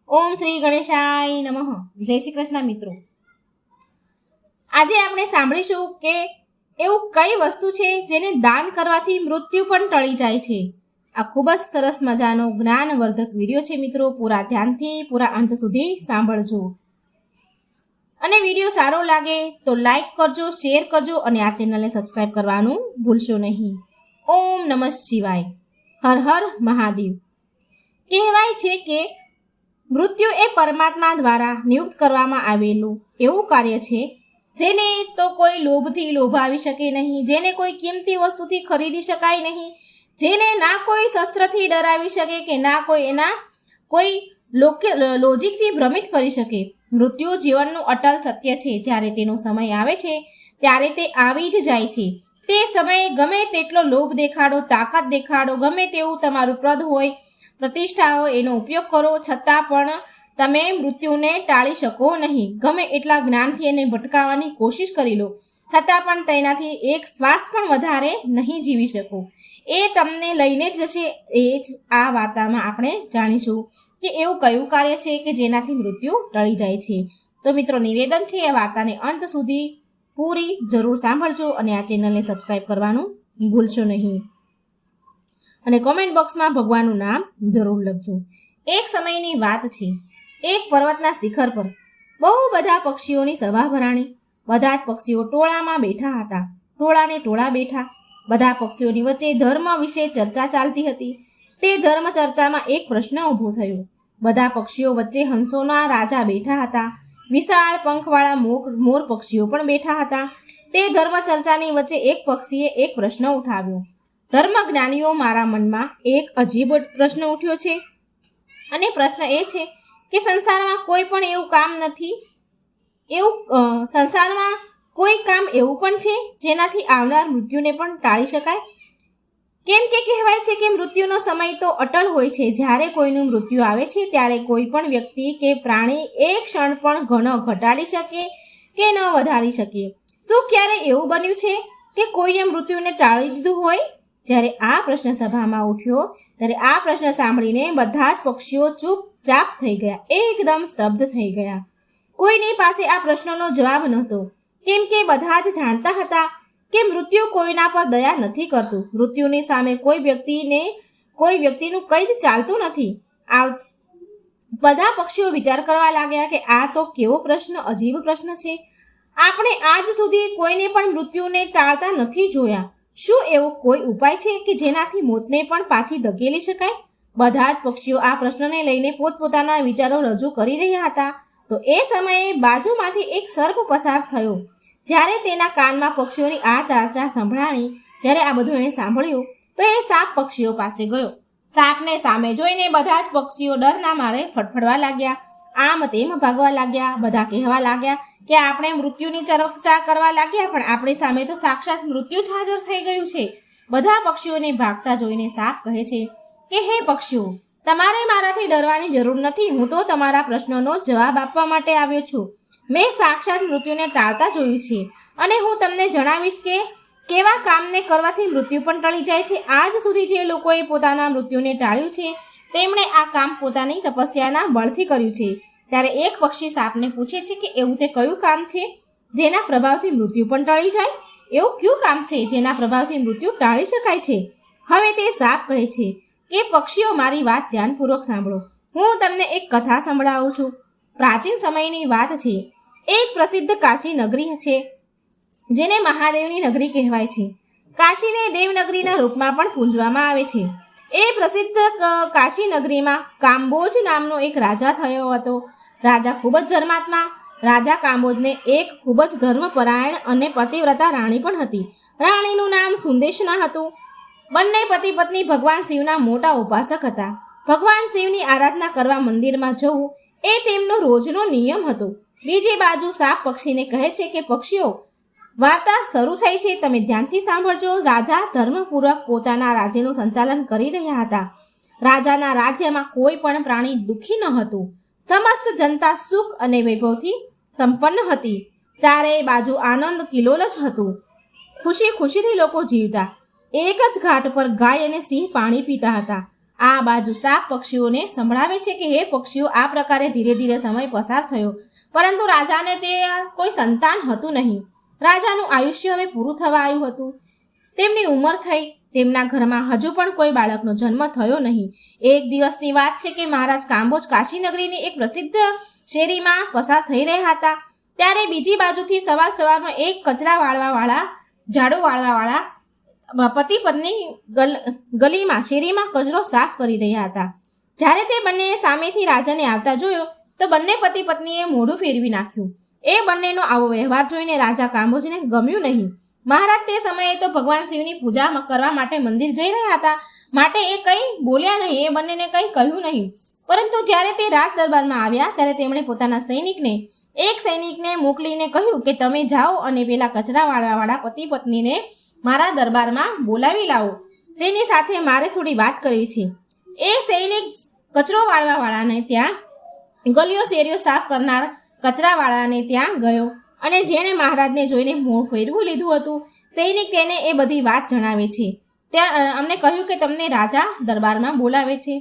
ઓમ શ્રી ગણેશાય નમઃ. જય શ્રી કૃષ્ણ મિત્રો. આજે આપણે સાંભળીશું કે એવું કઈ વસ્તુ છે જેને દાન કરવાથી મૃત્યુ પણ ટળી જાય છે. આ ખૂબ જ સરસ મજાનો જ્ઞાનવર્ધક વિડીયો છે મિત્રો. પૂરા ધ્યાનથી પૂરા અંત સુધી સાંભળજો. અને વિડીયો સારો લાગે તો લાઈક કરજો, શેર કરજો અને આ ચેનલને સબસ્ક્રાઈબ કરવાનું ભૂલશો નહીં. ઓમ નમઃ શિવાય. હર હર મહાદેવ. કહેવાય છે કે મૃત્યુ એ પરમાત્મા દ્વારા નિયુક્ત કરવામાં આવેલું એવું કાર્ય છે જેને તો કોઈ લોભથી લોભાવી શકે નહીં, જેને કોઈ કિંમતી વસ્તુથી ખરીદી શકાય નહીં, જેને ના કોઈ શસ્ત્રથી ડરાવી શકે કે ના કોઈ એના કોઈ લોજિકથી ભ્રમિત કરી શકે. મૃત્યુ જીવનનું અટલ સત્ય છે. જ્યારે તેનો સમય આવે છે ત્યારે તે આવી જ જાય છે. તે સમયે ગમે તેટલો લોભ દેખાડો, તાકાત દેખાડો, ગમે તેવું તમારું પદ હોય, પ્રતિષ્ઠા હોય, એનો ઉપયોગ કરો, છતાં પણ તમે મૃત્યુને ટાળી શકો નહીં. ગમે એટલા જ્ઞાનથી એને ભટકાવવાની કોશિશ કરી લો, છતાં પણ તેનાથી એક શ્વાસ પણ વધારે નહીં જીવી શકો. એ તમને લઈને જ જશે. એ જ આ વાર્તામાં આપણે જાણીશું કે એવું કયું કાર્ય છે કે જેનાથી મૃત્યુ ટળી જાય છે. તો મિત્રો, નિવેદન છે એ વાર્તાને અંત સુધી પૂરી જરૂર સાંભળજો અને આ ચેનલને સબસ્ક્રાઈબ કરવાનું ભૂલશો નહીં. અને કોમેન્ટ બોક્સમાં ભગવાનનું નામ જરૂર લખજો. એક સમયની વાત છે. એક પર્વતના શિખર પર બહુ બધા પક્ષીઓની સભા ભરાણી. બધા જ પક્ષીઓ ટોળામાં બેઠા હતા. ટોળાને ટોળા બેઠા. બધા પક્ષીઓની વચ્ચે ધર્મ વિશે ચર્ચા ચાલતી હતી. તે ધર્મ ચર્ચામાં એક પ્રશ્ન ઊભો થયો. બધા પક્ષીઓ વચ્ચે હંસોના રાજા બેઠા હતા. વિશાળ પંખવાળા મોર પક્ષીઓ પણ બેઠા હતા. તે ધર્મ ચર્ચાની વચ્ચે એક પક્ષીએ એક પ્રશ્ન ઉઠાવ્યો. ધર્મ જ્ઞાનીઓ, મારા મનમાં એક અજીબ પ્રશ્ન ઉઠ્યો છે. અને પ્રશ્ન એ છે કે સંસારમાં કોઈ પણ એવું કામ નથી, સંસારમાં કોઈ કામ એવું પણ છે જેનાથી આવનાર મૃત્યુને પણ ટાળી શકાય? કેમ કે કહેવાય છે કે મૃત્યુનો સમય તો અટલ હોય છે. જ્યારે કોઈનું મૃત્યુ આવે છે ત્યારે કોઈ પણ વ્યક્તિ કે પ્રાણી એક ક્ષણ પણ ઘટાડી શકે કે ન વધારી શકે. શું ક્યારે એવું બન્યું છે કે કોઈએ મૃત્યુને ટાળી દીધું હોય? જ્યારે આ પ્રશ્ન સભામાં ઉઠ્યો ત્યારે આ પ્રશ્ન સાંભળીને બધા જ પક્ષીઓ ચૂપચાપ થઈ ગયા, એકદમ સ્તબ્ધ થઈ ગયા. કોઈની પાસે આ પ્રશ્નનો જવાબ નહોતો, કેમ કે બધા જ જાણતા હતા કે મૃત્યુ કોઈના પર દયા નથી કરતું. મૃત્યુની સામે કોઈ વ્યક્તિનું કંઈ જ ચાલતું નથી. બધા પક્ષીઓ વિચાર કરવા લાગ્યા કે આ તો કેવો પ્રશ્ન, અજીબ પ્રશ્ન છે. આપણે આજ સુધી કોઈને પણ મૃત્યુને ટાળતા નથી જોયા. શું એવો કોઈ ઉપાય છે કે જેનાથી મોતને પણ પાછી ધકેલી શકાય? બધા જ પક્ષીઓ આ પ્રશ્નને લઈને પોતપોતાના વિચારો રજૂ કરી રહ્યા હતા. તો એ સમયે બાજુમાંથી એક સર્પ પસાર થયો. જ્યારે તેના કાનમાં પક્ષીઓની આ ચર્ચા સંભળાણી, જ્યારે આ બધું એણે સાંભળ્યું તો એ સાપ પક્ષીઓ પાસે ગયો. સાપને સામે જોઈને બધા જ પક્ષીઓ ડરના મારે ફડફડવા લાગ્યા, આમ તેમ ભાગવા લાગ્યા. બધા કહેવા લાગ્યા કે આપણે મૃત્યુની ચર્ચા કરવા લાગ્યા પણ આપણી સામે તો સાક્ષાત મૃત્યુ જ હાજર થઈ ગયું છે. બધા પક્ષીઓને ભાગતા જોઈને સાપ કહે છે કે હે પક્ષીઓ, તમારે મારાથી ડરવાની જરૂર નથી. હું તો તમારા પ્રશ્નનો જવાબ આપવા માટે આવ્યો છું. મેં સાક્ષાત મૃત્યુને ટાળતા જોયું છે અને હું તમને જણાવીશ કે કેવા કામને કરવાથી મૃત્યુ પણ ટળી જાય છે. આજ સુધી જે લોકોએ પોતાના મૃત્યુને ટાળ્યું છે તેમણે આ કામ પોતાની તપસ્યાના બળથી કર્યું છે. ત્યારે એક પક્ષી સાપને પૂછે છે કે એવું તે કયું કામ છે જેના પ્રભાવથી મૃત્યુ પણ ટળી જાય? એવું કયું કામ છે જેના પ્રભાવથી મૃત્યુ ટાળી શકાય છે? હવે તે સાપ કહે છે કે પક્ષીઓ, મારી વાત ધ્યાનપૂર્વક સાંભળો. હું તમને એક કથા સંભળાવું છું. પ્રાચીન સમયની વાત છે. એક પ્રસિદ્ધ કાશી નગરી છે જેને મહાદેવની નગરી કહેવાય છે. કાશીને દેવનગરીના રૂપમાં પણ પૂજવામાં આવે છે. એ પ્રસિદ્ધ કાશી નગરીમાં કાંબોજ નામનો એક રાજા થયો હતો. રાજા ખૂબ જ ધર્માત્મા. રાજા કાંબોજને એક ખૂબ જ ધર્મપરાયણ અને પતિવ્રતા રાણી પણ હતી. રાણીનું નામ સુદેશના હતું. બંને પતિ પત્ની ભગવાન શિવના મોટા ઉપાસક હતા. ભગવાન શિવની આરાધના કરવા મંદિરમાં જવું એ તેમનો રોજનો નિયમ હતો. બીજી બાજુ સાપ પક્ષીને કહે છે કે પક્ષીઓ, વાર્તા શરૂ થઈ છે, તમે ધ્યાનથી સાંભળજો. રાજા ધર્મપૂર્વક પોતાના રાજ્યનું સંચાલન કરી રહ્યા હતા. રાજાના રાજ્યમાં કોઈ પણ પ્રાણી દુઃખી ન હતું. સમસ્ત જનતા સુખ અને વૈભવથી સંપન્ન હતી. ચારેય બાજુ આનંદ કિલોલ જ હતું. ખુશીથી લોકો જીવતા. એક જ ઘાટ પર ગાય અને સિંહ પાણી પીતા હતા. આ બાજુ સાપ પક્ષીઓને સંભળાવે છે કે હે પક્ષીઓ, આ પ્રકારે ધીરે ધીરે સમય પસાર થયો, પરંતુ રાજાને તે કોઈ સંતાન હતું નહીં. રાજાનું આયુષ્ય હવે પૂરું થવા આવ્યું હતું. તેમની ઉંમર થઈ. તેમના ઘરમાં હજુ પણ કોઈ બાળકનો જન્મ થયો નહીં. એક દિવસની વાત છે કે મહારાજ કાંબોજ કાશીનગરીની એક પ્રસિદ્ધ શેરીમાં પસાર થઈ રહ્યા હતા. ત્યારે બીજી બાજુથી સવારમાં એક કચરા વાળવાવાળા, ઝાડુ વાળવાવાળા પતિ પત્ની ગલીમાં શેરીમાં કચરો સાફ કરી રહ્યા હતા. જ્યારે તે બંને સામેથી રાજાને આવતા જોયો તો બંને પતિ પત્નીએ મોઢું ફેરવી નાખ્યું. એ બંનેનો આવો વ્યવહાર જોઈને રાજા કાંબોજને ગમ્યું નહીં. મહારાજ તે સમયે તો ભગવાન શિવની પૂજા કરવા માટે મંદિર જઈ રહ્યા હતા, માટે એ કંઈ બોલ્યા નહીં, એ બંનેને કંઈ કહ્યું નહીં. પરંતુ જ્યારે તે રાજ દરબારમાં આવ્યા ત્યારે તેમણે પોતાના એક સૈનિકને મોકલીને કહ્યું કે તમે જાઓ અને પેલા કચરા વાળવાવાળા પતિ પત્નીને મારા દરબારમાં બોલાવી લાવો, તેની સાથે મારે થોડી વાત કરવી છે. એ સૈનિક કચરો વાળવાવાળાને ત્યાં, ગલીઓ શેરીઓ સાફ કરનાર કચરાવાળાને ત્યાં ગયો અને જેણે મહારાજને જોઈને મોં ફેરવું લીધું હતું, સૈનિક તેને એ બધી વાત જણાવે છે. ત્યાં અમને કહ્યું કે તમને રાજા દરબારમાં બોલાવે છે.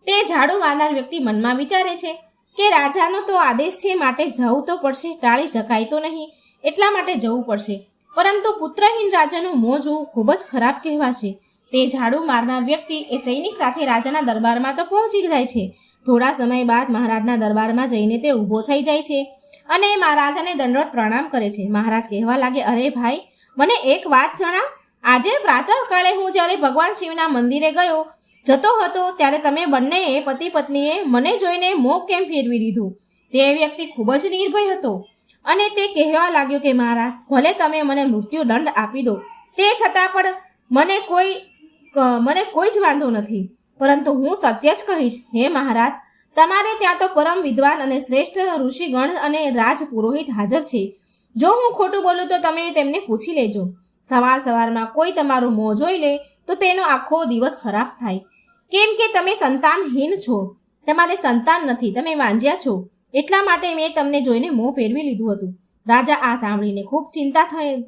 તે ઝાડુ વાળનાર વ્યક્તિ મનમાં વિચારે છે કે રાજાનો તો આદેશ છે, માટે જવું તો પડશે, ટાળી શકાય તો નહીં, એટલા માટે જવું પડશે. પરંતુ પુત્રહીન રાજાનું મોં જોવું ખૂબ જ ખરાબ કહેવાશે. તે ઝાડુ મારનાર વ્યક્તિ એ સૈનિક સાથે રાજાના દરબારમાં તો પહોંચી જાય છે. થોડા સમય બાદ મહારાજના દરબારમાં જઈને તે ઊભો થઈ જાય છે અને મહારાજાને દંડવત પ્રણામ કરે છે. મહારાજ કહેવા લાગે, અરે ભાઈ, મને એક વાત જણાવ. આજે પ્રાતઃકાળે હું જ્યારે ભગવાન શિવના મંદિરે જતો હતો ત્યારે તમે બંનેએ પતિ પત્નીએ મને જોઈને મોં કેમ ફેરવી લીધું? તે વ્યક્તિ ખૂબ જ નિર્ભય હતો અને તે કહેવા લાગ્યો કે મહારાજ, ભલે તમે મને મૃત્યુ દંડ આપી દો, તે છતાં પણ મને કોઈ જ વાંધો નથી, પરંતુ હું સત્ય જ કહીશ. હે મહારાજ, તમારે ત્યાં તો પરમ વિદ્વાન અને શ્રેષ્ઠ ઋષિગણ અને રાજ પુરોહિત હાજર છે. જો હું ખોટું બોલું તો તમે તેમને પૂછી લેજો. સવારમાં કોઈ તમારું મોં જોઈ લે તો તેનો આખો દિવસ ખરાબ થાય, કેમ કે તમે સંતાનહીન છો, તમારે સંતાન નથી, તમે વાંજ્યા છો, એટલા માટે મેં તમને જોઈને મોં ફેરવી લીધું હતું. રાજા આ સાંભળીને ખૂબ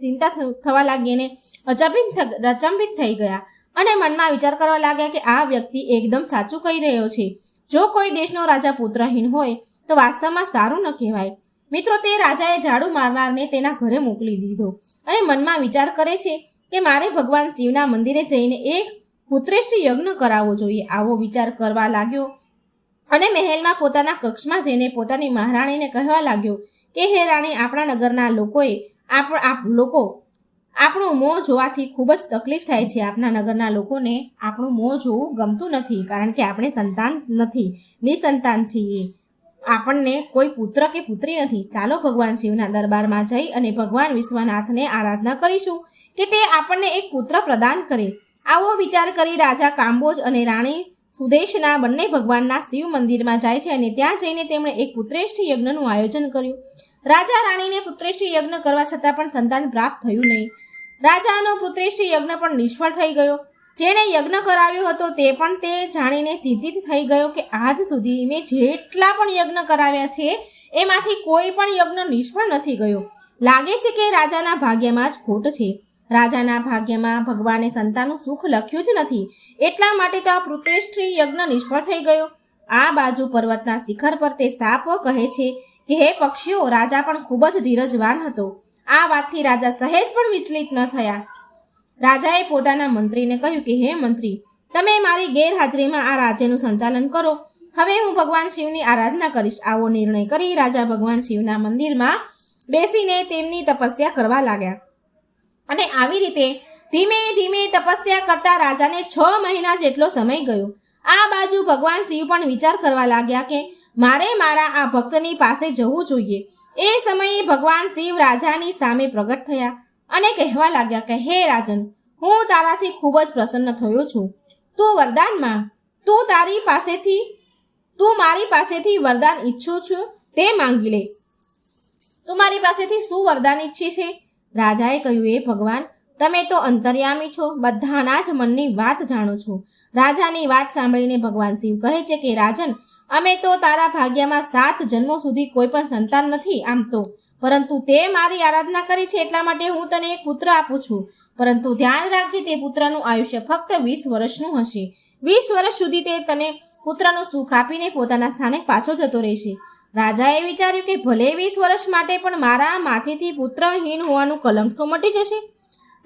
ચિંતા થવા લાગી અને અચંબિત થઈ ગયા અને મનમાં વિચાર કરવા લાગ્યા કે આ વ્યક્તિ એકદમ સાચું કહી રહ્યો છે. જો કોઈ દેશનો રાજા પુત્રહીન હોય તો વાસ્તવમાં સારું ન કહેવાય. મિત્રો, તે રાજાએ ઝાડુ મારનારને તેના ઘરે મોકલી દીધો અને મનમાં વિચાર કરે છે કે મારે ભગવાન શિવના મંદિરે જઈને એક પુત્રેષ્ઠ યજ્ઞ કરાવવો જોઈએ. આવો વિચાર કરવા લાગ્યો અને મહેલમાં પોતાના કક્ષમાં જઈને પોતાની મહારાણીને કહેવા લાગ્યો કે હે રાણી, આપણા નગરના આપણું મોં જોવાથી ખૂબ જ તકલીફ થાય છે. આપણા નગરના લોકોને આપણું મોં જોવું ગમતું નથી, કારણ કે આપણે સંતાન નથી, નિસંતાન છીએ, આપણને કોઈ પુત્ર કે પુત્રી નથી. ચાલો ભગવાન શિવના દરબારમાં જઈ અને ભગવાન વિશ્વનાથને આરાધના કરીશું કે તે આપણને એક પુત્ર પ્રદાન કરે. આવો વિચાર કરી રાજા કાંબોજ અને રાણી સુદેશના બંને ભગવાનના શિવ મંદિરમાં જાય છે અને ત્યાં જઈને તેમણે એક પુત્રેષ્ઠ યજ્ઞનું આયોજન કર્યું. રાજા રાણીને પુત્રેષ્ઠ યજ્ઞ કરવા છતાં પણ સંતાન પ્રાપ્ત થયું નહીં. રાજાનો પુત્રેષ્ઠ યજ્ઞ પણ નિષ્ફળ થઈ ગયો. જેણે યજ્ઞ કરાવ્યો હતો તે પણ તે જાણીને ચિંતિત થઈ ગયો કે આજ સુધી મેં જેટલા પણ યજ્ઞ કરાવ્યા છે એમાંથી કોઈ પણ યજ્ઞ નિષ્ફળ નથી ગયો. લાગે છે કે રાજાના ભાગ્યમાં જ ખોટ છે. રાજાના ભાગ્યમાં ભગવાને સંતાનનું સુખ લખ્યું જ નથી, એટલા માટે તો આ પુત્રેષ્ઠ યજ્ઞ નિષ્ફળ થઈ ગયો. આ બાજુ પર્વતના શિખર પર તે સાપ કહે છે કે હે પક્ષીઓ, રાજા પણ ખૂબ જ ધીરજવાન હતો. આ વાતથી રાજા સહેજ પણ વિચલિત ન થયા. રાજાએ પોતાના મંત્રીને કહ્યું કે હે મંત્રી, તમે મારી ગેરહાજરીમાં આ રાજ્યનું સંચાલન કરો. હવે હું ભગવાન શિવની આરાધના કરીશ. આવો નિર્ણય કરી રાજા ભગવાન શિવના મંદિરમાં બેસીને તેમની તપસ્યા કરવા લાગ્યા અને આવી રીતે ધીમે ધીમે તપસ્યા કરતા રાજાને 6 મહિના જેટલો સમય ગયો. આ બાજુ ભગવાન શિવ પણ વિચાર કરવા લાગ્યા કે મારે મારા આ ભક્તની પાસે જવું જોઈએ. એ સમયે ભગવાન શિવ રાજાની સામે પ્રગટ થયા અને કહેવા લાગ્યા કે હે રાજન, હું તારાથી ખૂબ જ પ્રસન્ન થયો છું. તું વરદાન માંગ. તું મારી પાસેથી વરદાન ઈચ્છું છું તે માંગી લે. તું મારી પાસેથી શું વરદાન ઈચ્છે છે? રાજાએ કહ્યું, એ ભગવાન, તમે તો અંતર્યામી છો, બધાના જ મનની વાત જાણો છો. રાજાની વાત સાંભળીને ભગવાન શિવ કહે છે કે રાજન, અમે તો તારા ભાગ્યમાં 7 જન્મો સુધી કોઈ પણ સંતાન નથી આમ તો, પરંતુ તે મારી આરાધના કરી છે એટલા માટે હું તને એક પુત્ર આપું છું. પરંતુ ધ્યાન રાખજે, તે પુત્રનું આયુષ્ય ફક્ત 20 વર્ષનું હશે. 20 વર્ષ સુધી તે તને પુત્રનું સુખ આપીને પોતાના સ્થાને પાછો જતો રહેશે. રાજાએ વિચાર્યું કે ભલે 20 વર્ષ માટે પણ મારા માથેથી પુત્રહીન હોવાનું કલંક તો મટી જશે.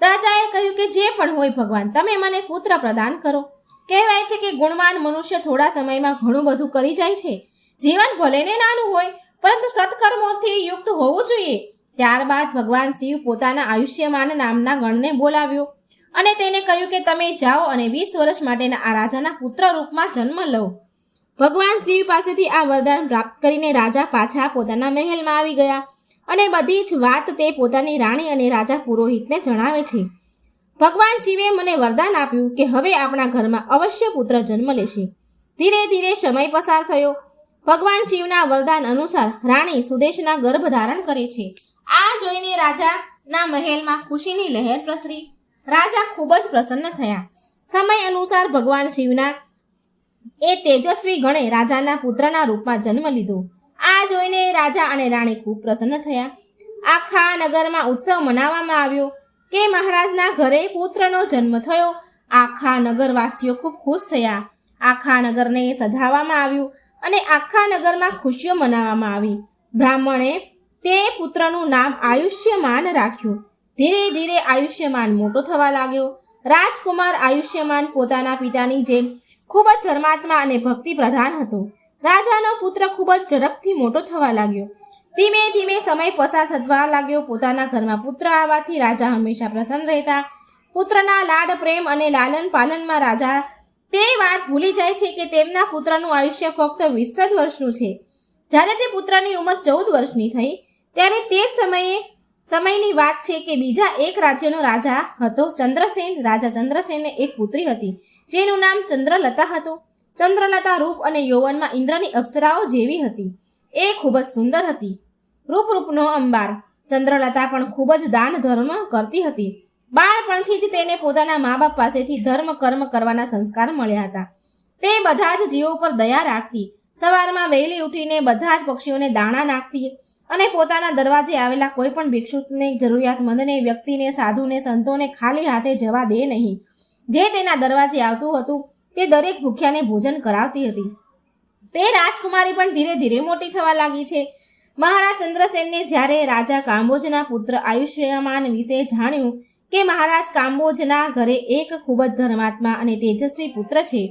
રાજાએ કહ્યું કે જે પણ હોય ભગવાન, તમે મને પુત્ર પ્રદાન કરો. કહેવાય છે કે ગુણવાન મનુષ્ય થોડા સમયમાં ઘણું બધું કરી જાય છે. જીવન ભલે ને નાનું હોય પરંતુ સત્કર્મોથી યુક્ત હોવું જોઈએ. ત્યારબાદ ભગવાન શિવ પોતાના આયુષ્યમાન નામના ગણને બોલાવ્યો અને તેને કહ્યું કે તમે જાઓ અને 20 વર્ષ માટેના આ રાજાના પુત્ર રૂપમાં જન્મ લો. ભગવાન શિવ પાસેથી આ વરદાન પ્રાપ્ત કરીને રાજા પાછા પોતાના મહેલમાં આવી ગયા અને બધી જ વાત તે પોતાની રાણી અને રાજા પુરોહિતને જણાવે છે. ભગવાન શિવે મને વરદાન આપ્યું કે હવે આપણા ઘરમાં અવશ્ય પુત્ર જન્મ લેશે. ધીરે ધીરે સમય પસાર થયો. ભગવાન શિવના વરદાન અનુસાર રાણી સુદેશના ગર્ભ ધારણ કરે છે. આ જોઈને રાજાના મહેલમાં ખુશીની લહેર પ્રસરી. રાજા ખૂબ જ પ્રસન્ન થયા. સમય અનુસાર ભગવાન શિવના એ તેજસ્વી ગણે રાજાના પુત્રના રૂપમાં જન્મ લીધો. આ જોઈને રાજા અને રાણી ખૂબ પ્રસન્ન થયા. આખા નગરમાં ઉત્સવ મનાવવામાં આવ્યો કે મહારાજના ઘરે પુત્રનો જન્મ થયો. આખા નગરવાસીઓ ખૂબ ખુશ થયા. આખા નગરને સજાવવામાં આવ્યું અને આખા નગરમાં ખુશીઓ મનાવવામાં આવી. બ્રાહ્મણે તે પુત્રનું નામ આયુષ્યમાન રાખ્યું. ધીરે ધીરે આયુષ્યમાન મોટો થવા લાગ્યો. રાજકુમાર આયુષ્યમાન પોતાના પિતાની જેમ ખૂબ જ ધર્માત્મા અને ભક્તિ પ્રધાન હતો. રાજાનો પુત્ર ખૂબ જ ઝડપથી મોટો થવા લાગ્યો. ધીમે ધીમે સમય પસાર થવા લાગ્યો. પોતાના ઘરમાં પુત્ર આવવાથી રાજા હંમેશા પ્રસન્ન રહેતા. પુત્રના લાડ પ્રેમ અને લાલન પાલનમાં રાજા તે વાત ભૂલી જાય છે કે તેમના પુત્રનું આયુષ્ય ફક્ત 20 જ વર્ષનું છે. જ્યારે તે પુત્રની ઉંમર 14 વર્ષની થઈ ત્યારે તે જ સમયની વાત છે કે બીજા એક રાજ્યનો રાજા હતો ચંદ્રસેન. રાજા ચંદ્રસેનને એક પુત્રી હતી જેનું નામ ચંદ્રલતા હતું. ચંદ્રલતા રૂપ અને યૌવનમાં ઇન્દ્રની અપ્સરાઓ જેવી હતી. એ ખૂબ જ સુંદર હતી, રૂપનો અંબાર. ચંદ્રલતા પણ ખૂબ જ દાન ધર્મ કરતી હતી. બાળપણથી જ તેને પોતાના મા બાપ પાસેથી ધર્મ કર્મ કરવાના સંસ્કાર મળ્યા હતા. તે બધા જ જીવો પર દયા રાખતી. સવારમાં વહેલી ઉઠીને બધા જ પક્ષીઓને દાણા નાખતી અને પોતાના દરવાજે આવેલા કોઈ પણ ભિક્ષુકને, જરૂરિયાતમંદને, વ્યક્તિને, સાધુને, સંતોને ખાલી હાથે જવા દે નહીં. જે તેના દરવાજે આવતું હતું તે દરેક ભૂખ્યાને ભોજન કરાવતી હતી. તે રાજકુમારી પણ ધીરે ધીરે મોટી થવા લાગી છે. મહારાજ ચંદ્રસેનને જ્યારે રાજા કાંબોજના પુત્ર આયુષ્યમાન વિશે જાણ્યું કે મહારાજ કાંબોજના ઘરે એક ખૂબ જ ધર્માત્મા અને તેજસ્વી પુત્ર છે,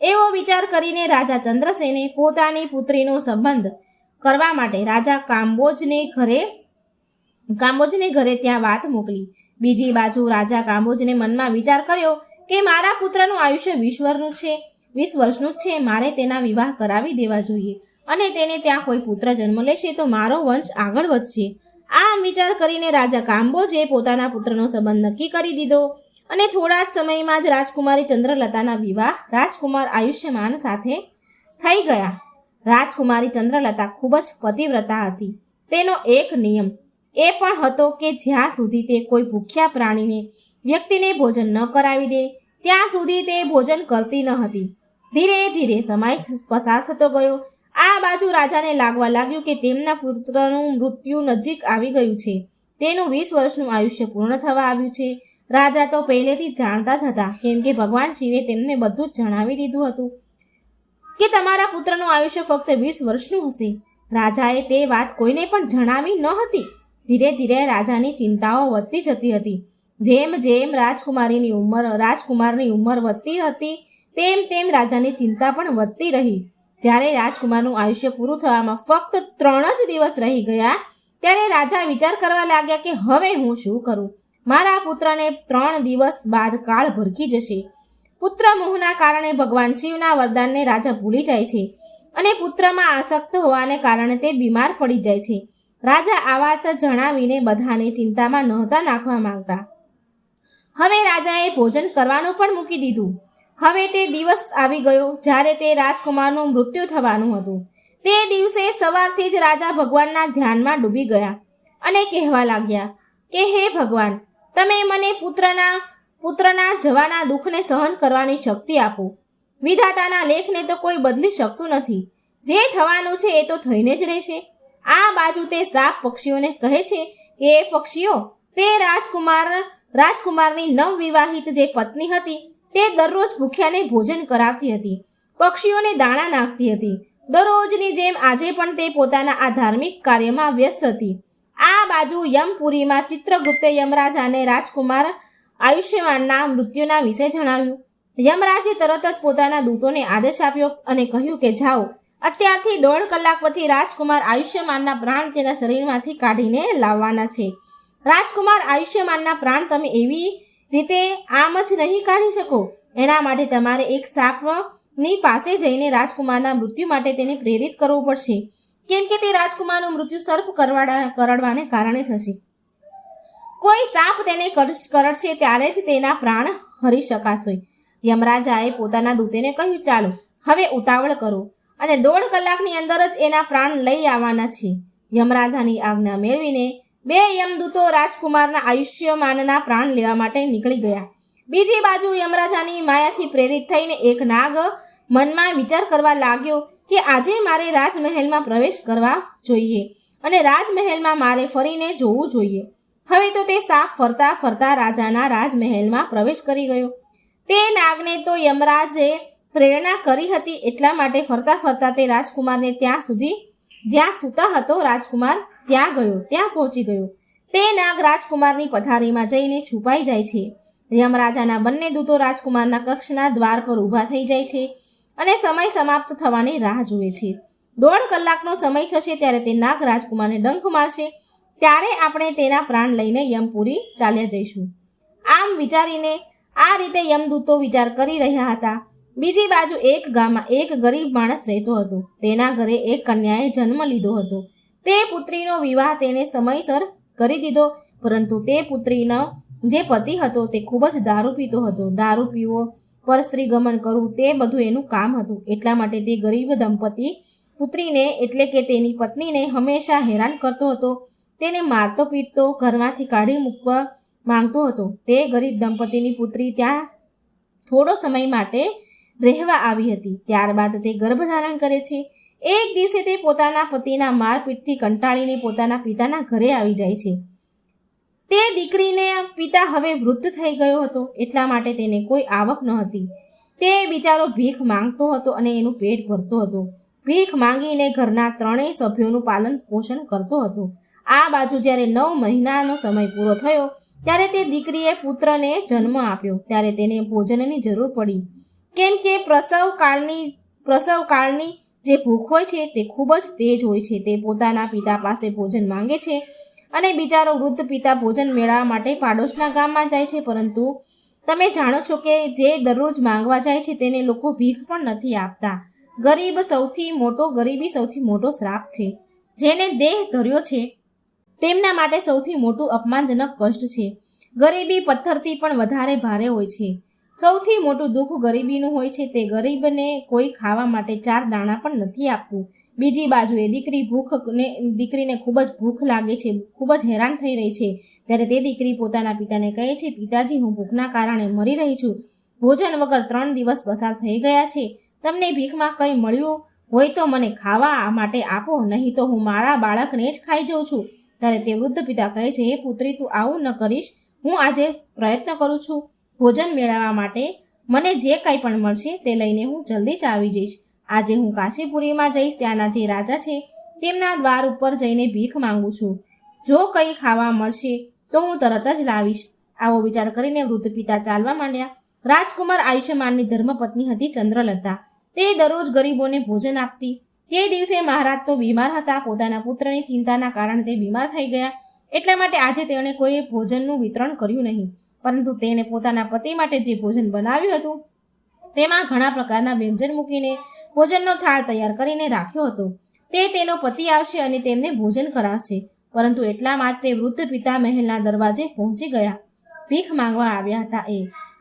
એવો વિચાર કરીને રાજા ચંદ્રસેને પોતાની પુત્રીનો સંબંધ કરવા માટે રાજા કાંબોજને ઘરે ત્યાં વાત મોકલી. બીજી બાજુ રાજા કાંબોજને મનમાં વિચાર કર્યો કે મારા પુત્રનું આયુષ્ય 20 વર્ષનું જ છે. મારે તેના વિવાહ કરાવી દેવા જોઈએ અને તેને ત્યાં કોઈ પુત્ર જન્મ લેશે તો મારો વંશ આગળ વધશે. આમ વિચાર કરીને રાજા કાંબોજે પોતાના પુત્રનો સંબંધ નક્કી કરી દીધો અને થોડા જ સમયમાં જ રાજકુમારી ચંદ્રલતાના વિવાહ રાજકુમાર આયુષ્યમાન સાથે થઈ ગયા. રાજકુમારી ચંદ્રલતા ખૂબ જ પતિવ્રતા હતી. તેનો એક નિયમ એ પણ હતો કે જ્યાં સુધી તે કોઈ ભૂખ્યા પ્રાણીને, વ્યક્તિને ભોજન ન કરાવી દે ત્યાં સુધી તે ભોજન કરતી ન હતી. ધીરે ધીરે સમય પસાર થતો ગયો. આ બાજુ રાજાને લાગવા લાગ્યું કે તેમના પુત્રનું મૃત્યુ નજીક આવી ગયું છે. તેનું 20 વર્ષનું આયુષ્ય પૂર્ણ થવા આવ્યું છે. રાજા તો પહેલેથી જ જાણતા જ હતા, કેમ કે ભગવાન શિવે તેમને બધું જ જણાવી દીધું હતું કે તમારા પુત્રનું આયુષ્ય ફક્ત 20 વર્ષનું હશે. રાજાએ તે વાત કોઈને પણ જણાવી ન હતી. ધીરે ધીરે રાજાની ચિંતાઓ વધતી જતી હતી. જેમ જેમ રાજકુમારની ઉંમર વધતી હતી તેમ તેમ રાજાની ચિંતા પણ વધતી રહી. જ્યારે રાજકુમારનું આયુષ્ય પૂરું થવામાં ફક્ત 3 જ દિવસ રહી ગયા ત્યારે રાજા વિચાર કરવા લાગ્યા કે હવે હું શું કરું? મારા પુત્રને 3 દિવસ બાદ કાળ ભરકી જશે. પુત્ર મોહના કારણે ભગવાન શિવના વરદાનને રાજા ભૂલી જાય છે અને પુત્રમાં આસક્ત હોવાને કારણે તે બીમાર પડી જાય છે. રાજા આ વાત જણાવીને બધાને ચિંતામાં નહોતા નાખવા માંગતા. હવે રાજાએ ભોજન કરવાનું પણ મૂકી દીધું. હવે તે દિવસ આવી ગયો જ્યારે તે રાજકુમારનું મૃત્યુ થવાનું હતું. તે દિવસે સવારથી જ રાજા ભગવાનના ધ્યાનમાં ડૂબી ગયા અને કહેવા લાગ્યા કે હે ભગવાન, તમે મને પુત્રના જવાના દુઃખને સહન કરવાની શક્તિ આપો. વિધાતાના લેખને તો કોઈ બદલી શકતું નથી. જે થવાનું છે એ તો થઈને જ રહેશે. આ બાજુ તે સાપ પક્ષીઓને કહે છે કે એ પક્ષીઓ, તે રાજકુમારની નવવિવાહિત જે પત્ની હતી તે દરરોજ ભૂખ્યાને ભોજન કરાવતી હતી, પક્ષીઓને દાણા નાખતી હતી. દરરોજની જેમ આજે પણ તે પોતાના આ ધાર્મિક કાર્યમાં વ્યસ્ત હતી. આ બાજુ યમપુરીમાં ચિત્રગુપ્તે યમરાજાને રાજકુમાર આયુષ્યમાનના મૃત્યુના વિશે જણાવ્યું. યમરાજે તરત જ પોતાના દૂતોને આદેશ આપ્યો અને કહ્યું કે જાઓ, અત્યારથી 1.5 કલાક પછી રાજકુમાર આયુષ્યમાનના પ્રાણ તેના શરીરમાંથી કાઢીને લાવવાના છે. રાજકુમાર આયુષ્યમાનના પ્રાણ તમે એવી રીતે આમ જ નહીં કાઢી શકો. એના માટે તમારે એક સાપની પાસે જઈને રાજકુમારના મૃત્યુ માટે તેને પ્રેરિત કરવું પડશે, કેમ કે તે રાજકુમારનું મૃત્યુ સર્પ કરડવાને કારણે થશે. કોઈ સાપ તેને કરડશે ત્યારે જ તેના પ્રાણ હરી શકાશે. યમરાજાએ પોતાના દૂતને કહ્યું, ચાલો હવે ઉતાવળ કરો અને 1.5 કલાકની અંદર જ એના પ્રાણ લઈ આવવાના છે. યમરાજાની આજ્ઞા મેળવીને 2 યમદૂતો રાજકુમારના આયુષ્યમાનના પ્રાણ લેવા માટે નીકળી ગયા. બીજી બાજુ યમરાજાની માયાથી પ્રેરિત થઈને એક નાગ મનમાં વિચાર કરવા લાગ્યો કે આજે મારે રાજમહેલમાં પ્રવેશ કરવા જોઈએ અને રાજમહેલમાં મારે ફરીને જોવું જોઈએ. હવે તો તે સાપ ફરતા ફરતા રાજાના રાજમહેલમાં પ્રવેશ કરી ગયો. તે નાગને તો યમરાજે પ્રેરણા કરી હતી, એટલા માટે ફરતા ફરતા તે રાજકુમારને જ્યાં સૂતા હતો રાજકુમાર ત્યાં પહોંચી ગયો. તે નાગ રાજકુમારની પથારીમાં જઈને છુપાઈ જાય છે. યમરાજાના બંને દૂતો રાજકુમારના કક્ષના દ્વાર પર ઊભા થઈ જાય છે અને સમય સમાપ્ત થવાની રાહ જુએ છે. 1.5 કલાકનો સમય થશે ત્યારે તે નાગ રાજકુમારને ડંખ મારશે, ત્યારે આપણે તેના પ્રાણ લઈને યમપુરી ચાલ્યા જઈશું. આમ વિચારીને આ રીતે યમદૂતો વિચાર કરી રહ્યા હતા. બીજી બાજુ એક ગામમાં એક ગરીબ માણસ રહેતો હતો. તેના ઘરે એક કન્યાએ જન્મ લીધો હતો. તે પુત્રીનો વિવાહ તેને સમયસર કરી દીધો, પરંતુ તે પુત્રીનો જે પતિ હતો તે ખૂબ જ દારૂ પીતો હતો. દારૂ પીવો, પરસ્ત્રી ગમન કરવું તે બધું એનું કામ હતું. એટલા માટે તે ગરીબ દંપતી પુત્રીને એટલે કે તેની પત્નીને હંમેશા હેરાન કરતો હતો. તેને મારતો પીટતો, ઘરમાંથી કાઢી મૂકવા માંગતો હતો. તે ગરીબ દંપતીની પુત્રી ત્યાં થોડો સમય માટે રહેવા આવી હતી. ત્યારબાદ તે ગર્ભધારણ કરે છે. એક દિવસે તે પોતાના પતિના મારપીટથી કંટાળીને પોતાના પિતાના ઘરે આવી જાય છે. તે દીકરીને પિતા હવે વૃદ્ધ થઈ ગયો હતો, એટલા માટે તેને કોઈ આવક ન હતી. તે બિચારો ભીખ માંગતો હતો અને એનું પેટ ભરતો હતો. ભીખ માંગીને ઘરના 3 સભ્યોનું પાલન પોષણ કરતો હતો. આ બાજુ જ્યારે 9 મહિનાનો સમય પૂરો થયો ત્યારે તે દીકરીએ પુત્રને જન્મ આપ્યો. ત્યારે તેને ભોજનની જરૂર પડી, કેમ કે પ્રસવકાળની જે ભૂખ હોય છે તે ખૂબ જ તેજ હોય છે. તે પોતાના પિતા પાસે ભોજન માંગે છે અને બિચારો વૃદ્ધ પિતા ભોજન મેળવવા માટે પાડોશના ગામમાં જાય છે. પરંતુ તમે જાણો છો કે જે દરરોજ માંગવા જાય છે તેને લોકો ભીખ પણ નથી આપતા. ગરીબી સૌથી મોટો શ્રાપ છે. જેને દેહ ધર્યો છે તેમના માટે સૌથી મોટું અપમાનજનક કષ્ટ છે. ગરીબી પથ્થરથી પણ વધારે ભારે હોય છે. સૌથી મોટું દુઃખ ગરીબીનું હોય છે. તે ગરીબને કોઈ ખાવા માટે 4 દાણા પણ નથી આપતું. બીજી બાજુએ દીકરીને ખૂબ જ ભૂખ લાગે છે, ખૂબ જ હેરાન થઈ રહી છે. ત્યારે તે દીકરી પોતાના પિતાને કહે છે, પિતાજી, હું ભૂખના કારણે મરી રહી છું. ભોજન વગર 3 દિવસ પસાર થઈ ગયા છે. તમને ભીખમાં કંઈ મળ્યું હોય તો મને ખાવા માટે આપો, નહીં તો હું મારા બાળકને જ ખાઈ જાઉં છું. ત્યારે તે વૃદ્ધ પિતા કહે છે, હે પુત્રી, તું આવું ન કરીશ. હું આજે પ્રયત્ન કરું છું ભોજન મેળવવા માટે. મને જે કંઈ પણ મળશે તે લઈને હું જલ્દી જ આવી જઈશ. આજે હું કાશીપુરીમાં જઈશ. ત્યાંના જે રાજા છે તેમના દ્વાર ઉપર જઈને ભીખ માંગુ છું. જો કંઈ ખાવા મળશે તો હું તરત જ લાવીશ. આવો વિચાર કરીને વૃદ્ધ પિતા ચાલવા માંડ્યા. રાજકુમાર આયુષ્યમાનની ધર્મપત્ની હતી ચંદ્રલતા. તે દરરોજ ગરીબોને ભોજન આપતી. તે દિવસે મહારાજ તો બીમાર હતા. પોતાના પુત્રની ચિંતાના કારણે તે બીમાર થઈ ગયા. એટલા માટે આજે તેણે કોઈ ભોજનનું વિતરણ કર્યું નહીં, પરંતુ તેણે પોતાના પતિ માટે જે ભોજન બનાવ્યું હતું તેમાં ઘણા પ્રકારના વ્યંજન મૂકીને ભોજનનો થાળ તૈયાર કરીને રાખ્યો હતો. તે તેનો પતિ આવશે અને તેમને ભોજન કરાવશે. પરંતુ એટલામાં જ તે વૃદ્ધ પિતા મહેલના દરવાજે પહોંચી ગયા. ભીખ માંગવા આવ્યા હતા એ.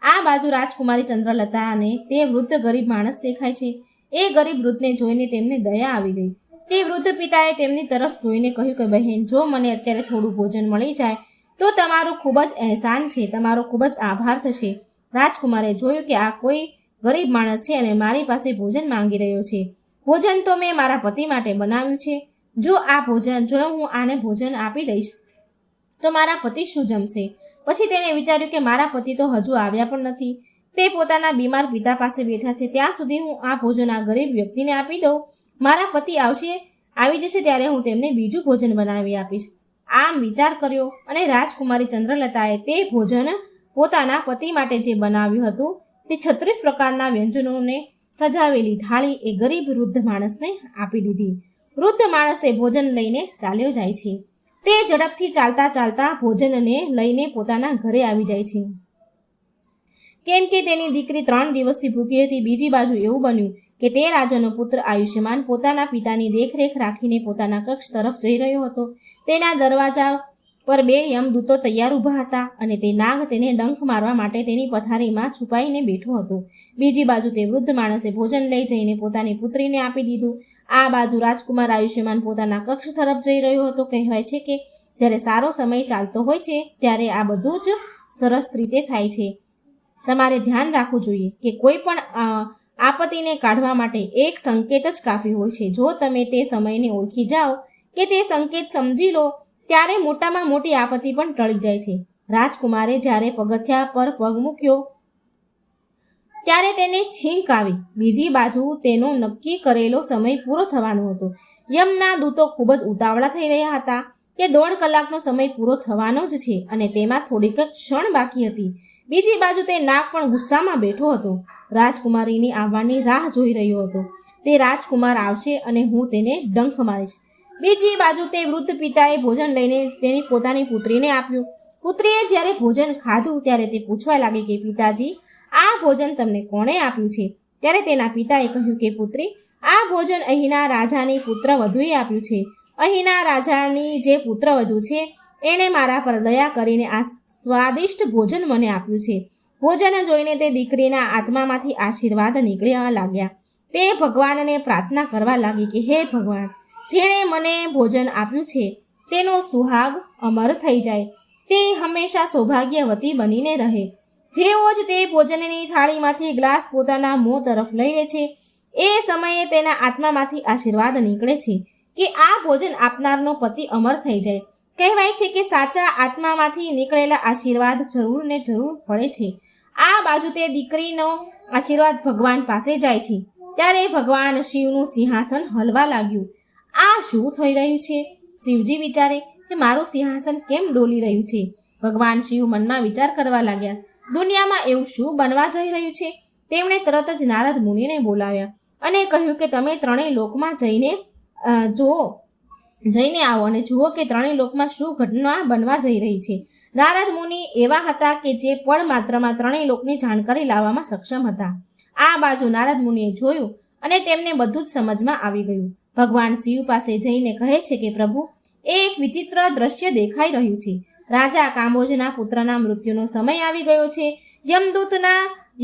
આ બાજુ રાજકુમારી ચંદ્રલતા અને તે વૃદ્ધ ગરીબ માણસ દેખાય છે. એ ગરીબ વૃદ્ધને જોઈને તેમને દયા આવી ગઈ. તે વૃદ્ધ પિતાએ તેમની તરફ જોઈને કહ્યું કે બહેન, જો મને અત્યારે થોડું ભોજન મળી જાય તો તમારું ખૂબ જ અહેસાન છે, તમારો ખૂબ જ આભાર થશે. રાજકુમારે જોયું કે આ કોઈ ગરીબ માણસ છે અને મારી પાસે ભોજન માંગી રહ્યો છે. ભોજન તો મેં મારા પતિ માટે બનાવ્યું છે. જો હું આને ભોજન આપી દઈશ તો મારા પતિ શું જમશે? પછી તેને વિચાર્યું કે મારા પતિ તો હજુ આવ્યા પણ નથી. તે પોતાના બીમાર પિતા પાસે બેઠા છે, ત્યાં સુધી હું આ ભોજન આ ગરીબ વ્યક્તિને આપી દઉં. મારા પતિ આવી જશે ત્યારે હું તેમને બીજું ભોજન બનાવી આપીશ. આમ વિચાર કર્યો અને રાજકુમારી ચંદ્રલતાએ તે ભોજન પોતાના પતિ માટે જે બનાવ્યું હતું તે 36 પ્રકારના વ્યંજનોને સજાવેલી થાળી એ ગરીબ વૃદ્ધ માણસને આપી દીધી. વૃદ્ધ માણસ તે ભોજન લઈને ચાલ્યો જાય છે. તે ઝડપથી ચાલતા ચાલતા ભોજનને લઈને પોતાના ઘરે આવી જાય છે, કેમ કે તેની દીકરી 3 દિવસથી ભૂખી હતી. બીજી બાજુ એવું બન્યું કે તે રાજાનો પુત્ર આયુષ્યમાન પોતાના પિતાની દેખરેખ રાખીને પોતાના કક્ષ તરફ જઈ રહ્યો હતો. તેના દરવાજા પર 2 યમદૂતો તૈયાર ઊભા હતા અને તે નાગ તેને ડંખ મારવા માટે તેની પથારીમાં છુપાઈને બેઠો હતો. બીજી બાજુ તે વૃદ્ધ માણસે ભોજન લઈ જઈને પોતાની પુત્રીને આપી દીધું. આ બાજુ રાજકુમાર આયુષ્યમાન પોતાના કક્ષ તરફ જઈ રહ્યો હતો. કહેવાય છે કે જ્યારે સારો સમય ચાલતો હોય છે ત્યારે આ બધું જ સરસ રીતે થાય છે. તમારે ધ્યાન રાખવું જોઈએ કે કોઈ પણ આપત્તિને કાઢવા માટે એક સંકેત જ કાફી હોય છે. જો તમે તે સમયને ઓળખી જાઓ કે તે સંકેત સમજી લો ત્યારે મોટામાં મોટી આપત્તિ પણ ટળી જાય છે. રાજકુમારે જ્યારે પગથિયા પર પગ મૂક્યો ત્યારે તેને છીંક આવી. બીજી બાજુ તેનો નક્કી કરેલો સમય પૂરો થવાનો હતો. યમના દૂતો ખૂબ જ ઉતાવળા થઈ રહ્યા હતા કે 1.5 કલાકનો સમય પૂરો થવાનો જ છે અને તેમાં થોડીક જ ક્ષણ બાકી હતી. બીજી બાજુ તે નાગ પણ ગુસ્સામાં બેઠો હતો. રાજકુમારીની આવવાની રાહ જોઈ રહ્યો હતો. તે રાજકુમાર આવશે અને હું તેને ડંખ મારીશ. બીજી બાજુ તે વૃદ્ધ પિતાએ ભોજન લઈને તેની પોતાની પુત્રીને આપ્યું. પુત્રીએ જ્યારે ભોજન ખાધું ત્યારે તે પૂછવા લાગી કે પિતાજી, આ ભોજન તમને કોણે આપ્યું છે? ત્યારે તેના પિતાએ કહ્યું કે પુત્રી, આ ભોજન અહીંના રાજાની પુત્રવધૂએ આપ્યું છે. અહીંના રાજાની જે પુત્રવધુ છે એણે મારા પર દયા કરીને આ સ્વાદિષ્ટ ભોજન મને આપ્યું છે. ભોજન જોઈને તે દીકરીના આત્મામાંથી આશીર્વાદ નીકળવા લાગ્યા. તે ભગવાનને પ્રાર્થના કરવા લાગી કે હે ભગવાન, જેણે મને ભોજન આપ્યું છે તેનો સુહાગ અમર થઈ જાય. તે હંમેશા સૌભાગ્યવતી બનીને રહે. જેવો જ તે ભોજનની થાળીમાંથી ગ્લાસ પોતાના મોં તરફ લઈ લે છે એ સમયે તેના આત્મામાંથી આશીર્વાદ નીકળે છે કે આ ભોજન આપનારનો પતિ અમર થઈ જાય. કહેવાય છે કે સાચા આત્મામાંથી નીકળેલા આશીર્વાદ જરૂર ને જરૂર પડે છે. આ બાજુ તે દીકરીનો આશીર્વાદ ભગવાન પાસે જાય છે ત્યારે ભગવાન શિવનું સિંહાસન હલવા લાગ્યું. આ શું થઈ રહ્યું છે? શિવજી વિચારે કે મારું સિંહાસન કેમ ડોલી રહ્યું છે? ભગવાન શિવ મનમાં વિચાર કરવા લાગ્યા, દુનિયામાં એવું શું બનવા જઈ રહ્યું છે? તેમણે તરત જ નારદ મુનિને બોલાવ્યા અને કહ્યું કે તમે 3 લોકમાં જઈને આવો અને જુઓ કે 3 લોકમાં શું ઘટના બનવા જઈ રહી છે. નારદ મુનિ એવા હતા કે જે પળ માત્રમાં 3 લોકની જાણકારી લાવવામાં સક્ષમ હતા. આ બાજુ નારદ મુનિએ જોયું અને તેમને બધું જ સમજમાં આવી ગયું. ભગવાન શિવ પાસે જઈને કહે છે કે પ્રભુ, એક વિચિત્ર દ્રશ્ય દેખાઈ રહ્યું છે. રાજા કાંબોજના પુત્રના મૃત્યુનો સમય આવી ગયો છે.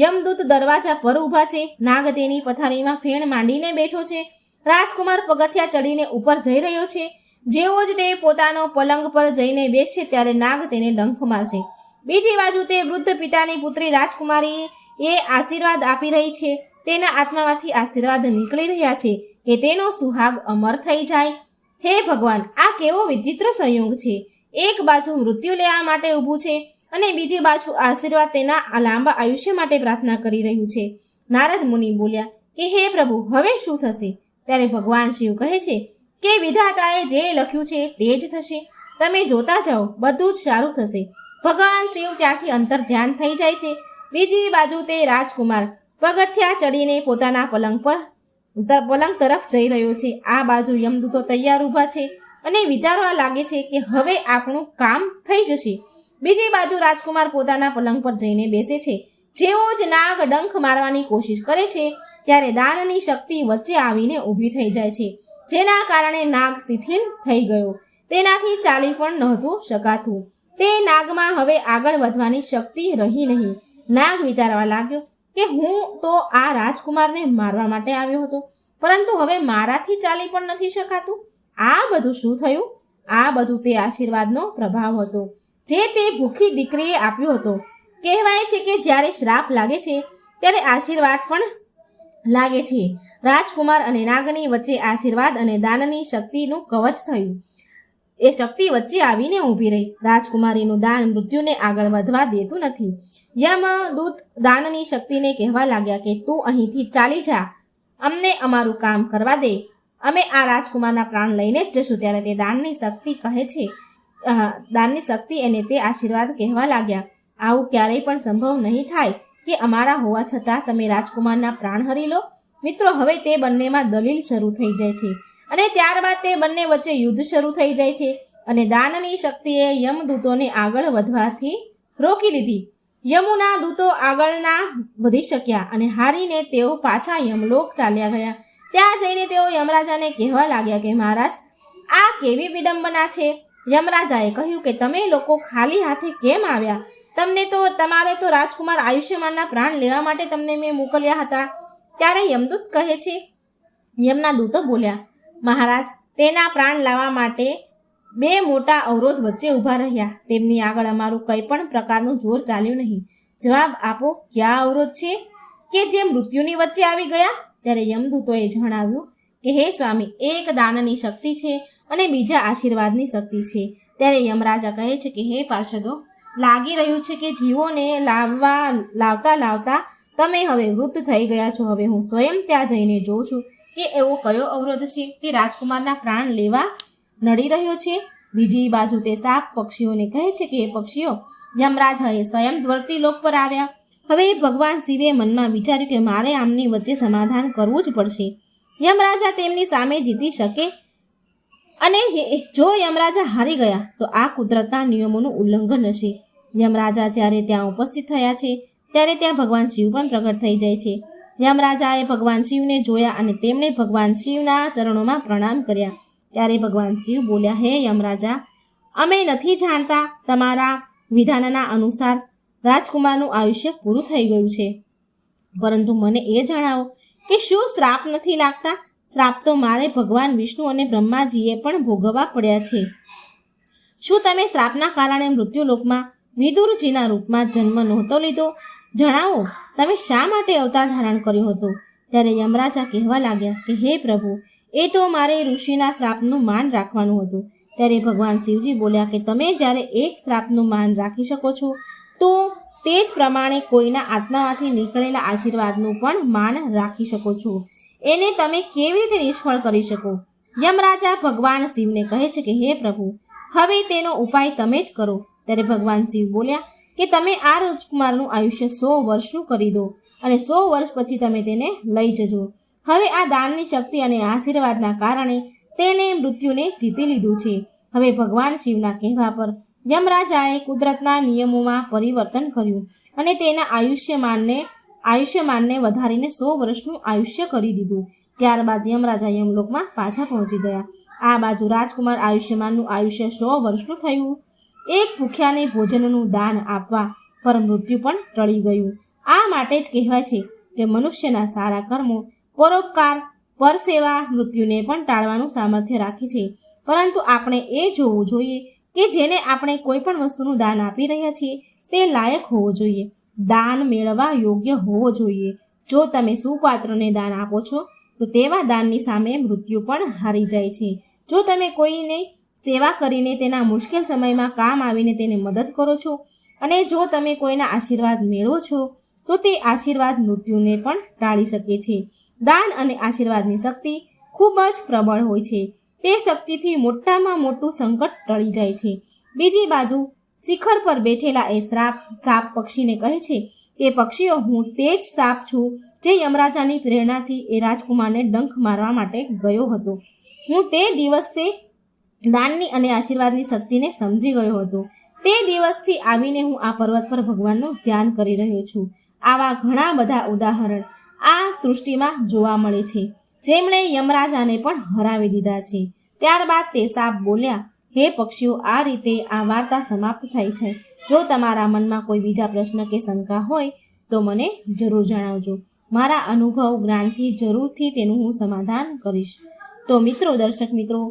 યમદૂત દરવાજા પર ઊભા છે. નાગ તેની પથારીમાં ફેણ માંડીને બેઠો છે. રાજકુમાર પગથિયા ચડીને ઉપર જઈ રહ્યો છે. જેવો જ તે પોતાનો પલંગ પર જઈને બેસશે ત્યારે નાગ તેને ડંખ મારશે. બીજી બાજુ તે વૃદ્ધ પિતાની પુત્રી રાજકુમારી એ આશીર્વાદ આપી રહી છે. તેના આત્મામાંથી આશીર્વાદ નીકળી રહ્યા છે કે તેનો સુહાગ અમર થઈ જાય. હે ભગવાન, આ કેવો વિચિત્ર સંયોગ છે. એક બાજુ મૃત્યુ લેવા માટે ઊભું છે અને બીજી બાજુ આશીર્વાદ તેના લાંબા આયુષ્ય માટે પ્રાર્થના કરી રહ્યું છે. નારદ મુનિ બોલ્યા કે હે પ્રભુ, હવે શું થશે? ત્યારે ભગવાન શિવ કહે છે કે વિધાતાએ જે લખ્યું છે તે જ થશે. તમે જોતા જાઓ, બધું જ સારું થશે. ભગવાન શિવ ત્યાંથી અંતર ધ્યાન થઈ જાય છે. બીજી બાજુ તે રાજકુમાર પગથિયા ચડીને પોતાના પલંગ તરફ જઈ રહ્યો છે. આ બાજુ યમદૂતો તૈયાર ઊભા છે અને વિચારવા લાગે છે કે હવે આપણું કામ થઈ જશે. બીજી બાજુ રાજકુમાર પોતાના પલંગ પર જઈને બેસે છે. જેવો જ નાગ ડંખ મારવાની કોશિશ કરે છે ત્યારે દાનની શક્તિ વચ્ચે આવીને ઊભી થઈ જાય છે, જેના કારણે નાગ શિથિલ થઈ ગયો. તેનાથી ચાલી પણ નહોતું શકાતું. તે નાગમાં હવે આગળ વધવાની શક્તિ રહી નહીં. નાગ વિચારવા લાગ્યો કે હું તો આ રાજકુમારને મારવા માટે આવ્યો હતો, પરંતુ હવે મારાથી ચાલી પણ નથી શકાતું. આ બધું શું થયું? આ બધું તે આશીર્વાદનો પ્રભાવ હતો જે તે ભૂખી દીકરીએ આપ્યો હતો. કહેવાય છે કે જ્યારે શ્રાપ લાગે છે ત્યારે આશીર્વાદ પણ લાગે છે. રાજકુમાર અને નાગની વચ્ચે આશીર્વાદ અને દાનની શક્તિનું કવચ થયું. એ શક્તિ વચ્ચે આવીને ઊભી રહી. રાજકુમારીનું દાન મૃત્યુને આગળ વધવા દેતું નથી. યમદૂત દાનની શક્તિને કહેવા લાગ્યા કે તું અહીંથી ચાલી જા, અમને અમારું કામ કરવા દે, અમે આ રાજકુમારના પ્રાણ લઈને જ જશું. ત્યારે તે દાનની શક્તિ કહે છે, દાનની શક્તિ એને તે આશીર્વાદ કહેવા લાગ્યા, આવું ક્યારેય પણ સંભવ નહીં થાય કે અમારા હોવા છતાં તમે રાજકુમારના પ્રાણ હરી લો. મિત્રો, હવે તે બંનેમાં દલીલ શરૂ થઈ જાય છે અને ત્યારબાદ તે બંને વચ્ચે યુદ્ધ શરૂ થઈ જાય છે અને દાનની શક્તિએ યમદૂતોને આગળ વધવાથી રોકી લીધી. યમુના દૂતો આગળ ના વધી શક્યા અને હારીને તેઓ પાછા યમલોક ચાલ્યા ગયા. ત્યાં જઈને તેઓ યમરાજાને કહેવા લાગ્યા કે મહારાજ, આ કેવી વિડંબના છે. યમરાજાએ કહ્યું કે તમે લોકો ખાલી હાથે કેમ આવ્યા? તમારે તો રાજકુમાર આયુષ્યમાનના પ્રાણ લેવા માટે તમને મેં મોકલ્યા હતા. ત્યારે યમદૂત કહે છે, યમના દૂતો બોલ્યા, મહારાજ, તેના પ્રાણ લાવવા માટે 2 મોટા અવરોધ વચ્ચે ઊભા રહ્યા. તેમની આગળ અમારું કંઈ પણ પ્રકારનું જોર ચાલ્યું નહીં. જવાબ આપો, ક્યાં અવરોધ છે કે જે મૃત્યુની વચ્ચે આવી ગયા? ત્યારે યમદૂતોએ જણાવ્યું કે હે સ્વામી, એક દાનની શક્તિ છે અને બીજા આશીર્વાદની શક્તિ છે. ત્યારે યમરાજા કહે છે કે હે પાર્ષદો, લાગી રહ્યું છે કે જીવોને લાવતા લાવતા તમે હવે વૃદ્ધ થઈ ગયા છો. હવે હું સ્વયં ત્યાં જઈને જોઉં છું કે એવો કયો અવરોધ છે તે રાજકુમારના પ્રાણ લેવા નડી રહ્યો છે. બીજી બાજુ તે સાપ પક્ષીઓને કહે છે કે એ પક્ષીઓ, યમરાજાએ સ્વયં ધરતીલોક પર આવ્યા. હવે ભગવાન શિવે મનમાં વિચાર્યું કે મારે આમની વચ્ચે સમાધાન કરવું જ પડશે. યમરાજા તેમની સામે જીતી શકે અને જો યમરાજા હારી ગયા તો આ કુદરતના નિયમોનું ઉલ્લંઘન હશે. યમરાજા જ્યારે ત્યાં ઉપસ્થિત થયા છે ત્યારે ત્યાં ભગવાન શિવ પણ પ્રગટ થઈ જાય છે. યમરાજાએ ભગવાન શિવને જોયા અને તેમણે ભગવાન શિવના ચરણોમાં પ્રણામ કર્યા. ત્યારે ભગવાન શિવ બોલ્યા, હે યમરાજા, અમે નથી જાણતા તમારા વિધાનના અનુસાર રાજકુમારનું આયુષ્ય પૂરું થઈ ગયું છે, પરંતુ મને એ જણાવો કે શું શ્રાપ નથી લાગતા? શ્રાપ તો મારે ભગવાન વિષ્ણુ અને બ્રહ્માજીએ પણ ભોગવવા પડ્યા છે. શું તમે શ્રાપના કારણે મૃત્યુલોકમાં વિદુરજીના રૂપમાં જન્મ નહોતો લીધો? જણાવો, તમે શા માટે અવતાર ધારણ કર્યો હતો? ત્યારે યમરાજા કહેવા લાગ્યા કે હે પ્રભુ, એ તો મારે ઋષિના શ્રાપનું માન રાખવાનું હતું. ત્યારે ભગવાન શિવજી બોલ્યા કે તમે જ્યારે એક શ્રાપનું માન રાખી શકો છો તો તે જ પ્રમાણે કોઈના આત્મામાંથી નીકળેલા આશીર્વાદનું પણ માન રાખી શકો છો. એને તમે કેવી રીતે નિષ્ફળ કરી શકો? યમરાજા ભગવાન શિવને કહે છે કે હે પ્રભુ, હવે તેનો ઉપાય તમે જ કરો. ત્યારે ભગવાન શિવ બોલ્યા કે તમે આ રાજકુમારનું આયુષ્ય 100 વર્ષનું કરી દો અને 100 વર્ષ પછી તમે તેને લઈ જજો. હવે આ દાનની શક્તિ અને આશીર્વાદના કારણે તેને મૃત્યુને જીતી લીધું છે. હવે ભગવાન શિવના કહેવા પર યમરાજાએ કુદરતના નિયમોમાં પરિવર્તન કર્યું અને તેના આયુષ્યમાનને વધારીને 100 વર્ષનું આયુષ્ય કરી દીધું. ત્યારબાદ યમરાજા યમલોકમાં પાછા પહોંચી ગયા. આ બાજુ રાજકુમાર આયુષ્યમાનનું આયુષ્ય 100 વર્ષનું થયું. એક ભૂખ્યાને ભોજનનું દાન આપવા પર મૃત્યુ પણ ટળી ગયું. આ માટે જ કહેવાય છે કે મનુષ્યના સારા કર્મો, પરોપકાર, પરસેવા મૃત્યુને પણ ટાળવાનું સામર્થ્ય રાખે છે. પરંતુ આપણે એ જોવું જોઈએ કે જેને આપણે કોઈ પણ વસ્તુનું દાન આપી રહ્યા છીએ તે લાયક હોવો જોઈએ, દાન મેળવવા યોગ્ય હોવો જોઈએ. જો તમે સુપાત્રને દાન આપો છો તો તેવા દાનની સામે મૃત્યુ પણ હારી જાય છે. જો તમે કોઈને સેવા કરીને તેના મુશ્કેલ સમયમાં કામ આવીને તેને મદદ કરો છો અને જો તમે કોઈના આશીર્વાદ મેળવો છો તો તે આશીર્વાદ મૃત્યુને પણ ટાળી શકે છે. દાન અને આશીર્વાદની શક્તિ ખૂબ જ પ્રબળ હોય છે. તે શક્તિથી મોટામાં મોટું સંકટ ટળી જાય છે. બીજી બાજુ શિખર પર બેઠેલા એ સાપ પક્ષીને કહે છે કે પક્ષીઓ, હું તે જ સાપ છું જે યમરાજાની પ્રેરણાથી એ રાજકુમારને ડંખ મારવા માટે ગયો હતો. હું તે દિવસે દાનની અને આશીર્વાદની શક્તિને સમજી ગયો હતો. તે દિવસથી આવીને હું આ પર્વત પર ભગવાનનું ધ્યાન કરી રહ્યો છું. આવા ઘણા બધા ઉદાહરણ આ સૃષ્ટિમાં જોવા મળે છે જેમણે યમરાજાને પણ હરાવી દીધા છે. ત્યારબાદ તે સાપ બોલ્યા, હે પક્ષીઓ, આ રીતે આ વાર્તા સમાપ્ત થાય છે. જો તમારા મનમાં કોઈ બીજા પ્રશ્ન કે શંકા હોય તો મને જરૂર જણાવજો. મારા અનુભવ જ્ઞાનથી જરૂરથી તેનું હું સમાધાન કરીશ. તો મિત્રો, દર્શક મિત્રો,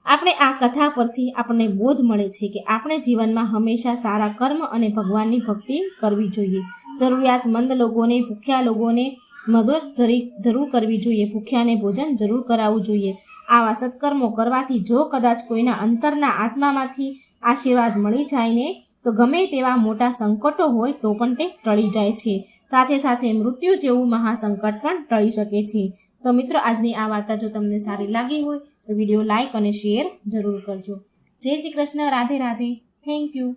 આપણે આ કથા પરથી આપણને બોધ મળે છે કે આપણે જીવનમાં હંમેશા સારા કર્મ અને ભગવાનની ભક્તિ કરવી જોઈએ. જરૂરિયાતમંદ લોકોને, ભૂખ્યા લોકોને મદદ જરૂર કરવી જોઈએ. ભૂખ્યાને ભોજન જરૂર કરાવવું જોઈએ. આવા સત્કર્મો કરવાથી જો કદાચ કોઈના અંતરના આત્મામાંથી આશીર્વાદ મળી જાય ને તો ગમે તેવા મોટા સંકટો હોય તો પણ તે ટળી જાય છે. સાથે સાથે મૃત્યુ જેવું મહાસંકટ પણ ટળી શકે છે. તો મિત્રો, આજની આ વાર્તા જો તમને સારી લાગી હોય તો વિડીયો લાઈક અને શેર જરૂર કરજો. જય શ્રી કૃષ્ણ. રાધે રાધે. Thank you.